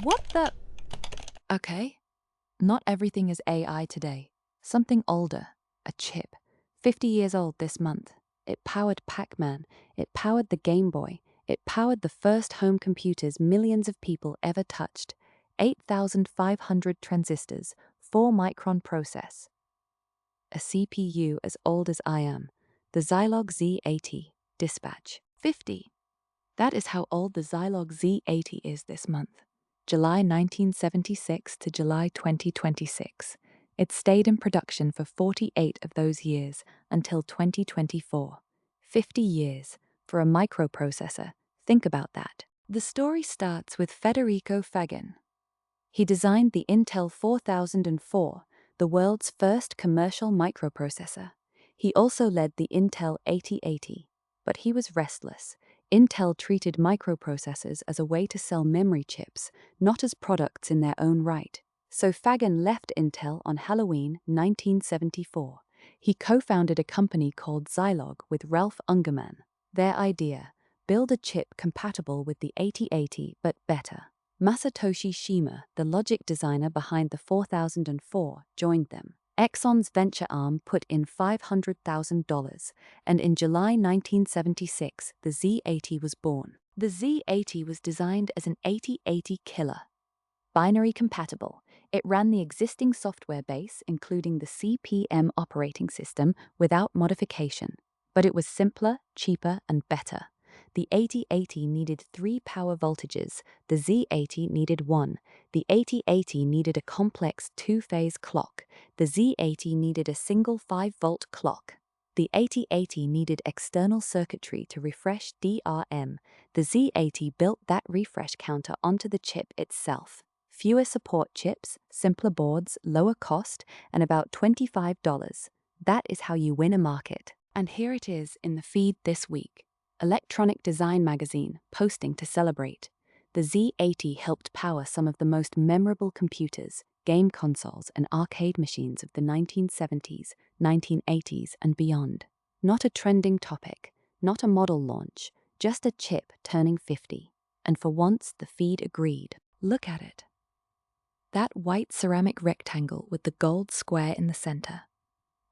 What the? Okay. Not everything is AI today. Something older, a chip. 50 years old this month. It powered Pac-Man. It powered the Game Boy. It powered the first home computers millions of people ever touched. 8,500 transistors, 4-micron process. A CPU as old as I am. The Zilog Z80. Dispatch. 50. That is how old the Zilog Z80 is this month. July 1976 to July 2026. It stayed in production for 48 of those years until 2024. 50 years for a microprocessor. Think about that. The story starts with Federico Faggin. He designed the Intel 4004, the world's first commercial microprocessor. He also led the Intel 8080, but he was restless. Intel treated microprocessors as a way to sell memory chips, not as products in their own right. So Faggin left Intel on Halloween 1974. He co-founded a company called Zilog with Ralph Ungerman. Their idea: build a chip compatible with the 8080 but better. Masatoshi Shima, the logic designer behind the 4004, joined them. Exxon's venture arm put in $500,000, and in July 1976, the Z80 was born. The Z80 was designed as an 8080 killer. Binary compatible, it ran the existing software base, including the CP/M operating system, without modification. But it was simpler, cheaper, and better. The 8080 needed 3 power voltages, the Z80 needed 1. The 8080 needed a complex 2-phase clock. The Z80 needed a single 5-volt clock. The 8080 needed external circuitry to refresh DRAM. The Z80 built that refresh counter onto the chip itself. Fewer support chips, simpler boards, lower cost, and about $25. That is how you win a market. And here it is in the feed this week. Electronic Design magazine, posting to celebrate. The Z80 helped power some of the most memorable computers, game consoles, and arcade machines of the 1970s, 1980s, and beyond. Not a trending topic, not a model launch, just a chip turning 50. And for once, the feed agreed. Look at it. That white ceramic rectangle with the gold square in the center.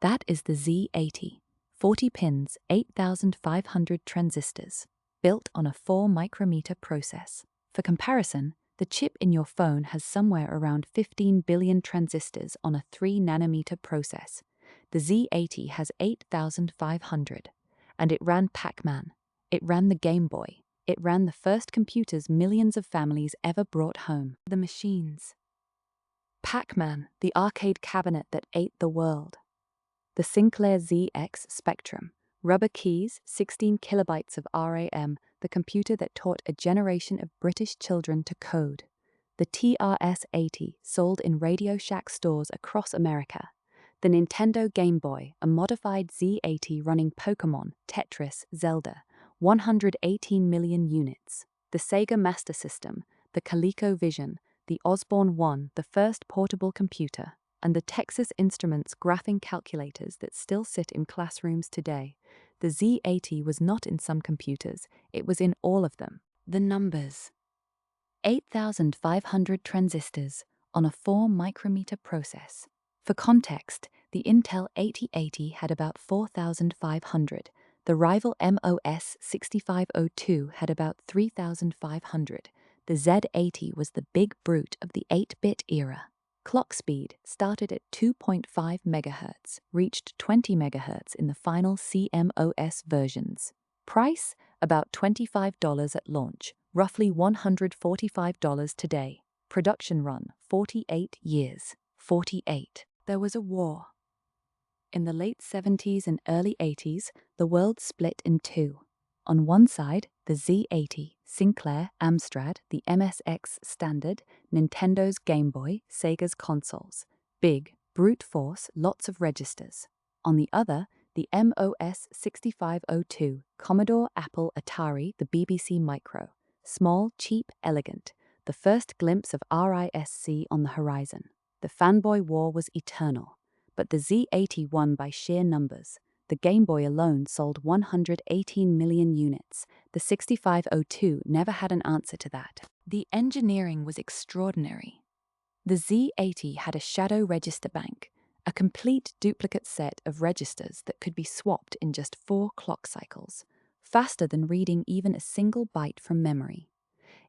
That is the Z80. 40 pins, 8,500 transistors, built on a 4-micrometre process. For comparison, the chip in your phone has somewhere around 15 billion transistors on a 3-nanometer process. The Z80 has 8,500, and it ran Pac-Man. It ran the Game Boy. It ran the first computers millions of families ever brought home. The machines. Pac-Man, the arcade cabinet that ate the world. The Sinclair ZX Spectrum, rubber keys, 16 kilobytes of RAM, the computer that taught a generation of British children to code. The TRS-80, sold in Radio Shack stores across America. The Nintendo Game Boy, a modified Z80 running Pokémon, Tetris, Zelda, 118 million units. The Sega Master System, the ColecoVision, the Osborne One, the first portable computer, and the Texas Instruments graphing calculators that still sit in classrooms today. The Z80 was not in some computers, it was in all of them. The numbers. 8,500 transistors on a 4-micrometre process. For context, the Intel 8080 had about 4,500. The rival MOS 6502 had about 3,500. The Z80 was the big brute of the 8-bit era. Clock speed started at 2.5 MHz, reached 20 MHz in the final CMOS versions. Price, about $25 at launch, roughly $145 today. Production run, 48 years. 48. There was a war. In the late 70s and early 80s, the world split in two. On one side, the Z80, Sinclair, Amstrad, the MSX Standard, Nintendo's Game Boy, Sega's consoles. Big, brute force, lots of registers. On the other, the MOS 6502, Commodore, Apple, Atari, the BBC Micro. Small, cheap, elegant. The first glimpse of RISC on the horizon. The fanboy war was eternal. But the Z80 won by sheer numbers. The Game Boy alone sold 118 million units. The 6502 never had an answer to that. The engineering was extraordinary. The Z80 had a shadow register bank, a complete duplicate set of registers that could be swapped in just 4 clock cycles, faster than reading even a single byte from memory.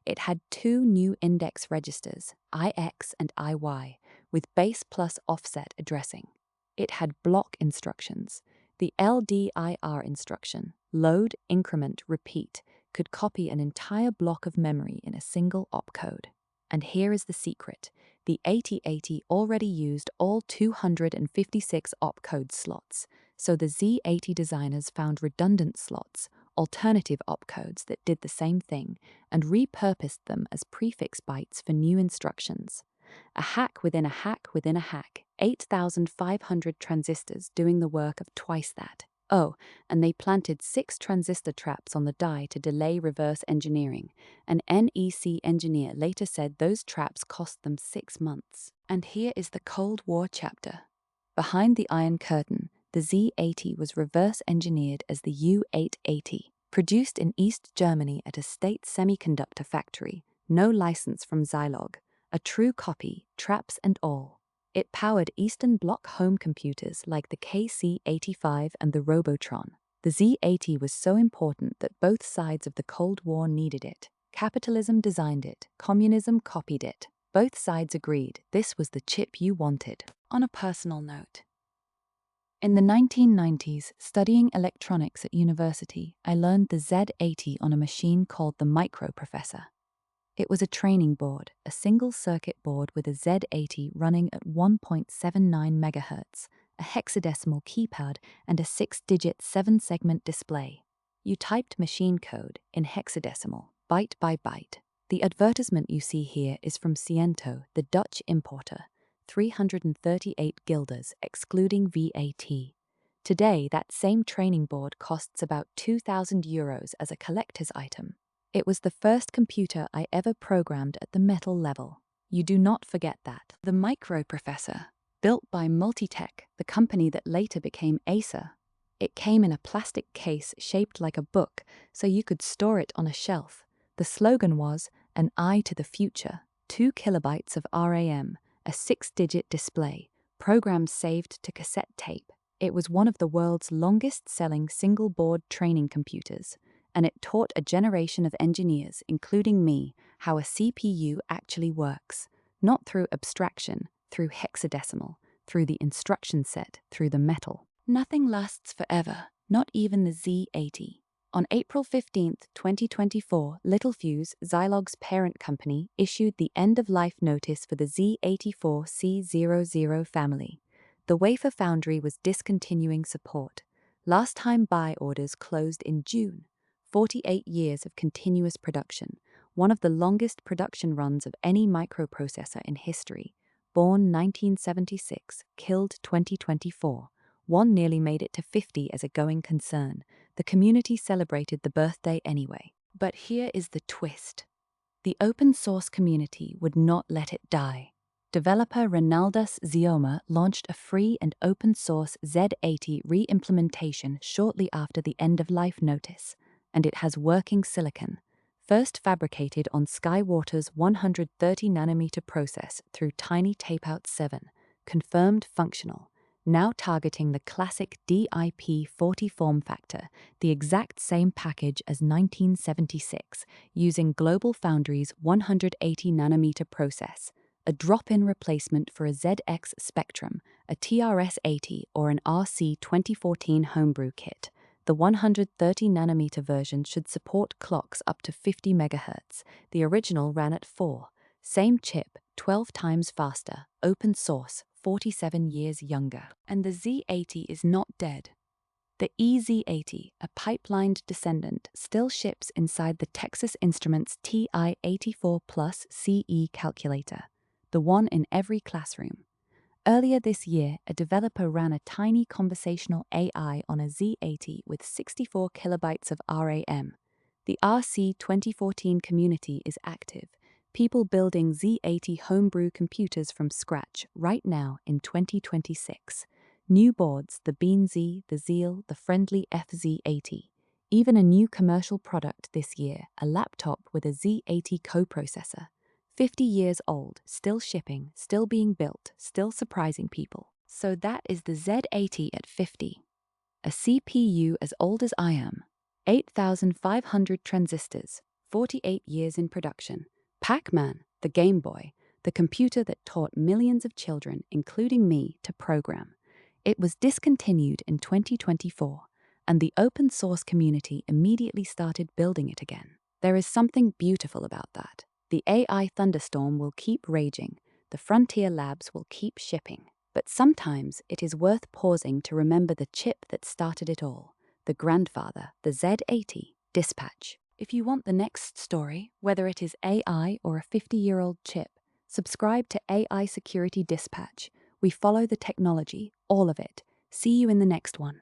It had 2 new index registers, IX and IY, with base plus offset addressing. It had block instructions. The LDIR instruction, load, increment, repeat, could copy an entire block of memory in a single opcode. And here is the secret. The 8080 already used all 256 opcode slots, so the Z80 designers found redundant slots, alternative opcodes that did the same thing, and repurposed them as prefix bytes for new instructions. A hack within a hack within a hack, 8,500 transistors doing the work of twice that. Oh, and they planted 6 transistor traps on the die to delay reverse engineering. An NEC engineer later said those traps cost them 6 months. And here is the Cold War chapter. Behind the Iron Curtain, the Z80 was reverse engineered as the U880, produced in East Germany at a state semiconductor factory, no license from Zilog, a true copy, traps and all. It powered Eastern Bloc home computers like the KC-85 and the Robotron. The Z80 was so important that both sides of the Cold War needed it. Capitalism designed it, communism copied it. Both sides agreed this was the chip you wanted. On a personal note, in the 1990s, studying electronics at university, I learned the Z80 on a machine called the microprocessor. It was a training board, a single-circuit board with a Z80 running at 1.79 MHz, a hexadecimal keypad, and a 6-digit 7-segment display. You typed machine code in hexadecimal, byte by byte. The advertisement you see here is from Ciento, the Dutch importer, 338 guilders, excluding VAT. Today, that same training board costs about €2,000 as a collector's item. It was the first computer I ever programmed at the metal level. You do not forget that. The microprocessor, built by Multitech, the company that later became Acer. It came in a plastic case shaped like a book, so you could store it on a shelf. The slogan was, "An eye to the future," 2 kilobytes of RAM, a 6-digit display, programs saved to cassette tape. It was one of the world's longest-selling single-board training computers, and it taught a generation of engineers, including me, how a CPU actually works, not through abstraction, through hexadecimal, through the instruction set, through the metal. Nothing lasts forever, not even the Z80. On April 15, 2024, Littelfuse, Zilog's parent company, issued the end-of-life notice for the Z84C00 family. The wafer foundry was discontinuing support. Last time buy orders closed in June. 48 years of continuous production, one of the longest production runs of any microprocessor in history. Born 1976, killed 2024. One nearly made it to 50 as a going concern. The community celebrated the birthday anyway. But here is the twist. The open source community would not let it die. Developer Ronaldas Zioma launched a free and open source Z80 re-implementation shortly after the end-of-life notice, and it has working silicon, first fabricated on Skywater's 130-nanometer process through Tiny Tapeout 7, confirmed functional, now targeting the classic DIP40 form factor, the exact same package as 1976, using GlobalFoundries' 180-nanometer process, a drop-in replacement for a ZX Spectrum, a TRS-80 or an RC 2014 homebrew kit. The 130-nanometer version should support clocks up to 50 MHz. The original ran at 4. Same chip, 12 times faster, open source, 47 years younger. And the Z80 is not dead. The EZ80, a pipelined descendant, still ships inside the Texas Instruments TI-84 Plus CE calculator, the one in every classroom. Earlier this year, a developer ran a tiny conversational AI on a Z80 with 64 kilobytes of RAM. The RC 2014 community is active, people building Z80 homebrew computers from scratch right now in 2026. New boards, the Bean Z, the Zeal, the friendly FZ80. Even a new commercial product this year, a laptop with a Z80 coprocessor. 50 years old, still shipping, still being built, still surprising people. So that is the Z80 at 50. A CPU as old as I am. 8,500 transistors, 48 years in production. Pac-Man, the Game Boy, the computer that taught millions of children, including me, to program. It was discontinued in 2024, and the open source community immediately started building it again. There is something beautiful about that. The AI thunderstorm will keep raging. The frontier labs will keep shipping. But sometimes it is worth pausing to remember the chip that started it all, the grandfather, the Z80, dispatch. If you want the next story, whether it is AI or a 50-year-old chip, subscribe to AI Security Dispatch. We follow the technology, all of it. See you in the next one.